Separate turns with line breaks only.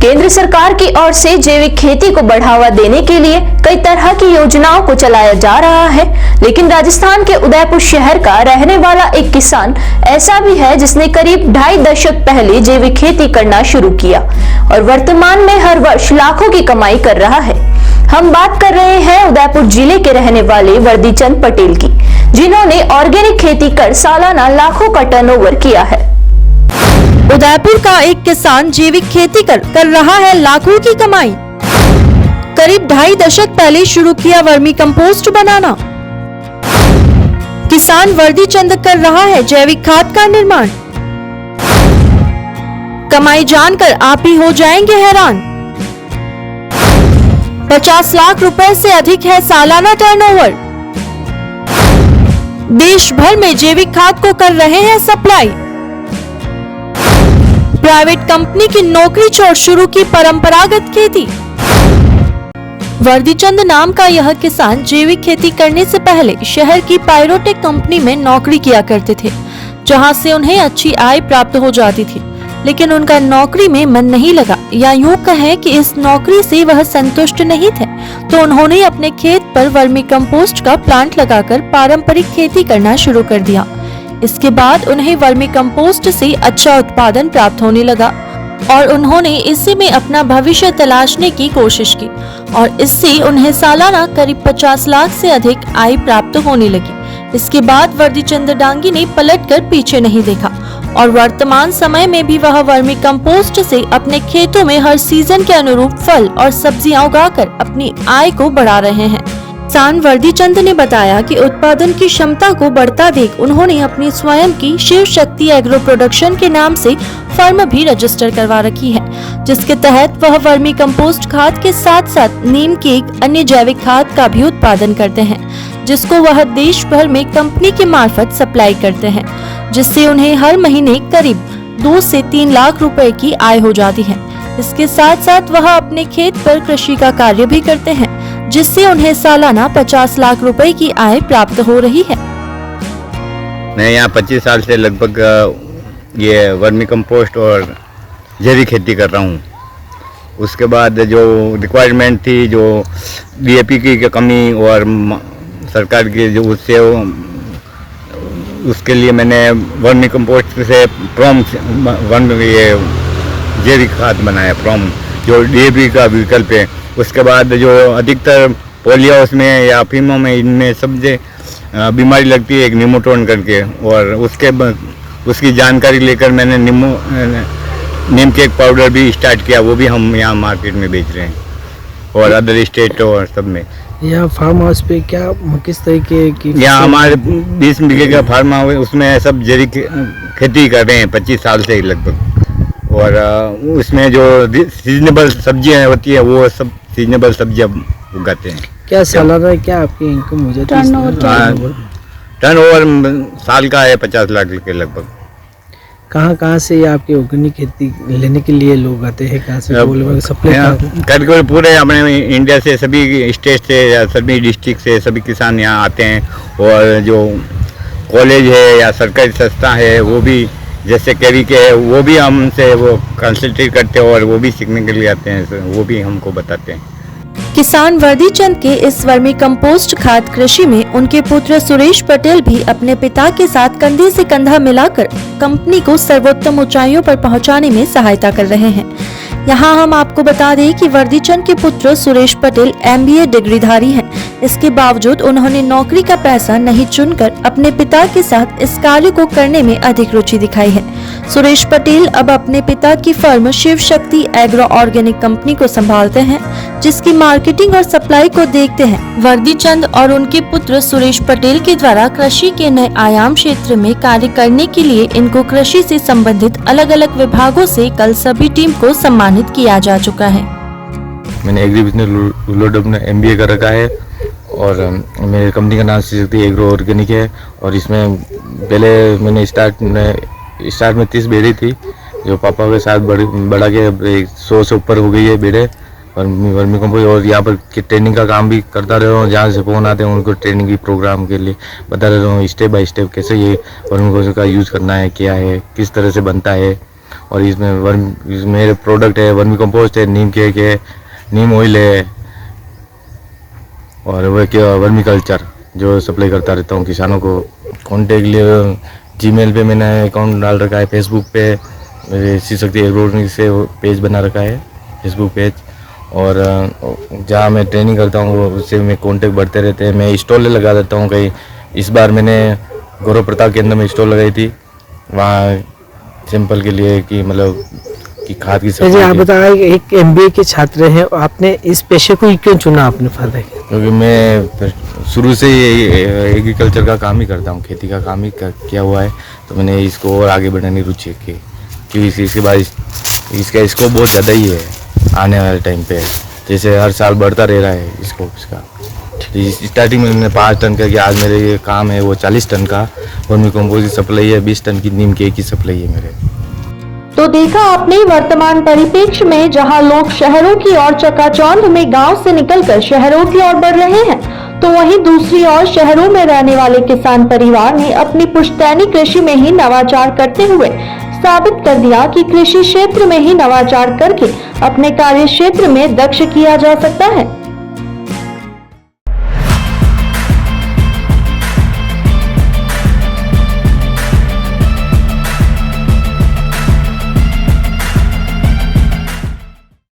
केंद्र सरकार की ओर से जैविक खेती को बढ़ावा देने के लिए कई तरह की योजनाओं को चलाया जा रहा है, लेकिन राजस्थान के उदयपुर शहर का रहने वाला एक किसान ऐसा भी है जिसने करीब 2.5 दशक पहले जैविक खेती करना शुरू किया और वर्तमान में हर वर्ष लाखों की कमाई कर रहा है। हम बात कर रहे हैं उदयपुर जिले के रहने वाले वर्दीचंद पटेल की, जिन्होंने ऑर्गेनिक खेती कर सालाना लाखों का टर्नओवर किया है।
उदयपुर का एक किसान जैविक खेती कर रहा है लाखों की कमाई। करीब 2.5 दशक पहले शुरू किया वर्मी कंपोस्ट बनाना। किसान वर्दीचंद कर रहा है जैविक खाद का निर्माण। कमाई जानकर आप ही हो जाएंगे हैरान। 50 लाख रुपए से अधिक है सालाना टर्नओवर। देश भर में जैविक खाद को कर रहे हैं सप्लाई। प्राइवेट कंपनी की नौकरी छोड़ शुरू की परंपरागत खेती। वर्दीचंद नाम का यह किसान जैविक खेती करने से पहले शहर की पायरोटेक कंपनी में नौकरी किया करते थे, जहां से उन्हें अच्छी आय प्राप्त हो जाती थी, लेकिन उनका नौकरी में मन नहीं लगा, या यूं कहें कि इस नौकरी से वह संतुष्ट नहीं थे, तो उन्होंने अपने खेत पर वर्मी कंपोस्ट का प्लांट लगाकर पारंपरिक खेती करना शुरू कर दिया। इसके बाद उन्हें वर्मी कंपोस्ट से अच्छा उत्पादन प्राप्त होने लगा और उन्होंने इसी में अपना भविष्य तलाशने की कोशिश की और इससे उन्हें सालाना करीब 50 लाख से अधिक आय प्राप्त होने लगी। इसके बाद वर्दीचंद डांगी ने पलटकर पीछे नहीं देखा और वर्तमान समय में भी वह वर्मी कंपोस्ट से अपने खेतों में हर सीजन के अनुरूप फल और सब्जियां उगाकर अपनी आय को बढ़ा रहे हैं। किसान वर्दीचंद ने बताया कि उत्पादन की क्षमता को बढ़ता देख उन्होंने अपनी स्वयं की शिव शक्ति एग्रो प्रोडक्शन के नाम से फर्म भी रजिस्टर करवा रखी है, जिसके तहत वह वर्मी कंपोस्ट खाद के साथ साथ नीम की एक अन्य जैविक खाद का भी उत्पादन करते हैं, जिसको वह देश भर में कंपनी के मार्फत सप्लाई करते हैं, जिससे उन्हें हर महीने करीब 2 से 3 लाख रुपए की आय हो जाती है। इसके साथ साथ वह अपने खेत पर कृषि का कार्य भी करते हैं, जिससे उन्हें सालाना 50 लाख रुपए की आय प्राप्त हो रही है।
मैं यहाँ 25 साल से लगभग ये वर्मी कंपोस्ट और जैविक खेती कर रहा हूँ। उसके बाद जो रिक्वायरमेंट थी, जो DAP की कमी और सरकार की जो उसके लिए मैंने वर्मी कंपोस्ट से ये जैविक खाद बनाया, जो DAP का विकल्प है। उसके बाद जो अधिकतर पोलियो उसमें या अफीमों में इनमें सबसे बीमारी लगती है, एक निमोटोन करके, और उसकी जानकारी लेकर मैंने नीम के एक पाउडर भी स्टार्ट किया, वो भी हम यहाँ मार्केट में बेच रहे हैं और अदर स्टेट और सब में।
यहाँ फार्म हाउस पे क्या किस तरीके की?
यहाँ हमारे 20 बीघे का फार्म हाउस, उसमें सब जैविक खेती कर रहे हैं 25 साल से लगभग, और उसमें जो सीजनेबल सब्जियाँ होती है वो सब सीजनेबल सब्जियाँ उगाते हैं।
क्या सालाना क्या आपकी इनकम हो जाती है?
टर्नओवर साल का है 50 लाख के लगभग।
कहाँ से आपकी ऑर्गेनिक खेती लेने के लिए लोग आते हैं? कहाँ से सप्लाई
करके पूरे अपने इंडिया से, सभी स्टेट से या सभी डिस्ट्रिक्ट से सभी किसान यहाँ आते हैं, और जो कॉलेज है या सरकारी संस्था है वो भी, जैसे केवी के है, वो भी हमसे वो कंसल्टेट करते हैं और वो भी सीखने के लिए आते हैं, वो भी हमको बताते हैं।
किसान वर्दीचंद के इस वर्मी कंपोस्ट खाद कृषि में उनके पुत्र सुरेश पटेल भी अपने पिता के साथ कंधे से कंधा मिलाकर कंपनी को सर्वोत्तम ऊंचाइयों पर पहुंचाने में सहायता कर रहे हैं। यहाँ हम आपको बता दें कि वर्दीचंद के पुत्र सुरेश पटेल MBA डिग्रीधारी हैं। इसके बावजूद उन्होंने नौकरी का पैसा नहीं चुनकर अपने पिता के साथ इस कार्य को करने में अधिक रुचि दिखाई है। सुरेश पटेल अब अपने पिता की firm Shiv Shakti agro organic company को संभालते हैं, जिसकी मार्केटिंग और सप्लाई को देखते हैं। वर्दीचंद और उनके पुत्र सुरेश पटेल के द्वारा कृषि के नए आयाम क्षेत्र में कार्य करने के लिए इनको कृषि से संबंधित अलग अलग विभागों से कल सभी टीम को सम्मानित किया जा चुका है।
मैंने एग्री बिजनेस लोडअप में MBA कर रखा है और मेरी कंपनी का नाम शिव शक्ति एग्रो ऑर्गेनिक है, और इसमें पहले मैंने स्टार्ट में 30 बेड़े थी, जो पापा के साथ बढ़ा के 100 से ऊपर हो गई है बेड़े वर्मी कंपोस्ट। और यहाँ पर ट्रेनिंग का काम भी करता रहा हूँ, जहाँ से फोन आते हैं उनको ट्रेनिंग की प्रोग्राम के लिए बता रहा हूँ, स्टेप बाय स्टेप कैसे ये वर्मी कंपोस्ट का यूज़ करना है, क्या है, किस तरह से बनता है, और इसमें मेरे प्रोडक्ट है वर्मी कंपोस्ट है, नीम केक है, नीम ऑयल है और वह क्या वर्मी कल्चर जो सप्लाई करता रहता हूँ किसानों को। कॉन्टेक्ट के लिए जीमेल पे मैंने अकाउंट डाल रखा है, फेसबुक पे श्री शक्ति एग्रोऑर्गेनिक से पेज बना रखा है, फेसबुक पेज। और जहाँ मैं ट्रेनिंग करता हूँ उससे मैं कॉन्टेक्ट बढ़ते रहते हैं। मैं स्टॉल लगा देता हूँ कहीं। इस बार मैंने गौरव प्रताप केंद्र में स्टॉल लगाई थी, वहाँ सैंपल के लिए कि मतलब कि खाद की
जी आप बताएं, एक MBA के छात्र हैं, आपने इस पेशे को ही क्यों चुना आपने फायदा?
क्योंकि मैं शुरू से ही एग्रीकल्चर का काम ही करता हूँ, खेती का काम ही किया हुआ है, तो मैंने इसको और आगे बढ़ाने की रुचि की क्योंकि इसके बाद इसका स्कोप बहुत ज़्यादा ही है आने वाले टाइम पे। जैसे हर साल बढ़ता रह रहा है स्कोप इसका। स्टार्टिंग में मैंने 5 टन का किया, आज मेरे ये काम है वो 40 टन का वर्मी कंपोस्ट की सप्लाई है, 20 टन की नीम केक की सप्लाई है मेरे।
तो देखा आपने वर्तमान परिप्रेक्ष्य में जहां लोग शहरों की ओर चकाचौंध में गांव से निकलकर शहरों की ओर बढ़ रहे हैं, तो वहीं दूसरी ओर शहरों में रहने वाले किसान परिवार ने अपनी पुश्तैनी कृषि में ही नवाचार करते हुए साबित कर दिया कि कृषि क्षेत्र में ही नवाचार करके अपने कार्य क्षेत्र में दक्ष किया जा सकता है।